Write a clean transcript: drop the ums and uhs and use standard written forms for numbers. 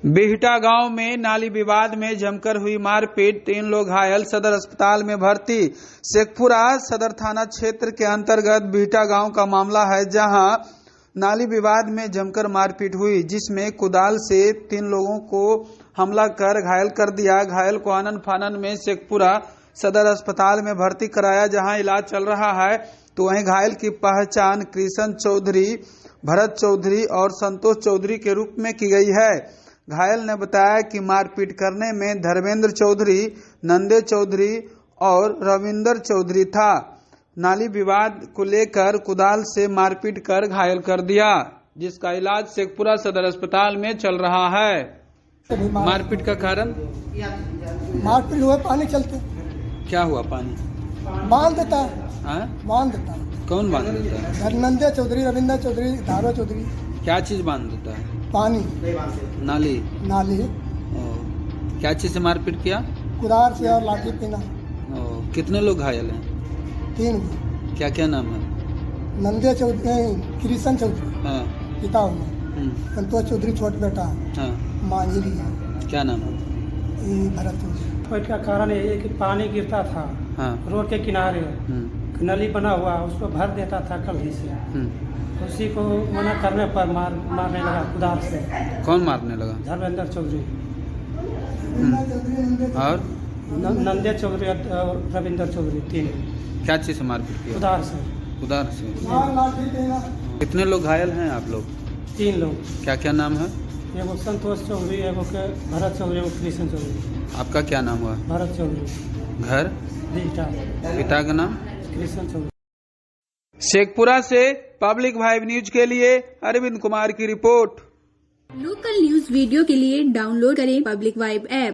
बिहटा गांव में नाली विवाद में जमकर हुई मारपीट, 3 लोग घायल, सदर अस्पताल में भर्ती। शेखपुरा सदर थाना क्षेत्र के अंतर्गत बिहटा गांव का मामला है, जहां नाली विवाद में जमकर मारपीट हुई, जिसमें कुदाल से 3 लोगों को हमला कर घायल कर दिया। घायल को आनन फानन में शेखपुरा सदर अस्पताल में भर्ती कराया, जहां इलाज चल रहा है। तो वहीं घायल की पहचान कृष्ण चौधरी, भरत चौधरी और संतोष चौधरी के रूप में की गई है। घायल ने बताया कि मारपीट करने में धर्मेंद्र चौधरी, नंदे चौधरी और रविंदर चौधरी था। नाली विवाद को लेकर कुदाल से मारपीट कर घायल कर दिया, जिसका इलाज शेखपुरा सदर अस्पताल में चल रहा है। मारपीट का कारण? मारपीट हुआ, पानी चलते। क्या हुआ? पानी बांध देता है। बांध देता है। कौन बांध देता है? नंदे चौधरी, रविंदर चौधरी, धारो चौधरी। क्या चीज बांध देता है? पानी, नाली। नाली। क्या चीज से मारपीट किया? कुदार से और लाठी पीना। कितने लोग घायल हैं? 3। क्या क्या नाम है? नंदे चौधरी, कृष्ण चौधरी हाँ। पिता हुआ, संतोष चौधरी छोट बेटा, हाँ। मांझी है। क्या नाम है? भरत चौधरी। फाइट का कारण ये है कि पानी गिरता था। हाँ। रोड के किनारे नली बना हुआ, उसको भर देता था कभी से। उसी को मना करने पर मारने लगा कुदाल से। कौन मारने लगा? धर्मेंद्र चौधरी और नंदे चौधरी और रविंदर चौधरी, 3। क्या चीज से मारपीट किया? कुदाल से। कुदार से। लाठी पीना। कितने लोग घायल हैं आप लोग? 3 लोग। क्या क्या नाम है? एगो संतोष चौधरी, एगो के भरत चौधरी, एगो कृष्ण चौधरी। आपका क्या नाम हुआ? भरत चौधरी। घर? बिहटा। पिता का नाम? कृष्ण चौधरी। शेखपुरा से पब्लिक वाइब न्यूज के लिए अरविंद कुमार की रिपोर्ट। लोकल न्यूज वीडियो के लिए डाउनलोड करें पब्लिक वाइब ऐप।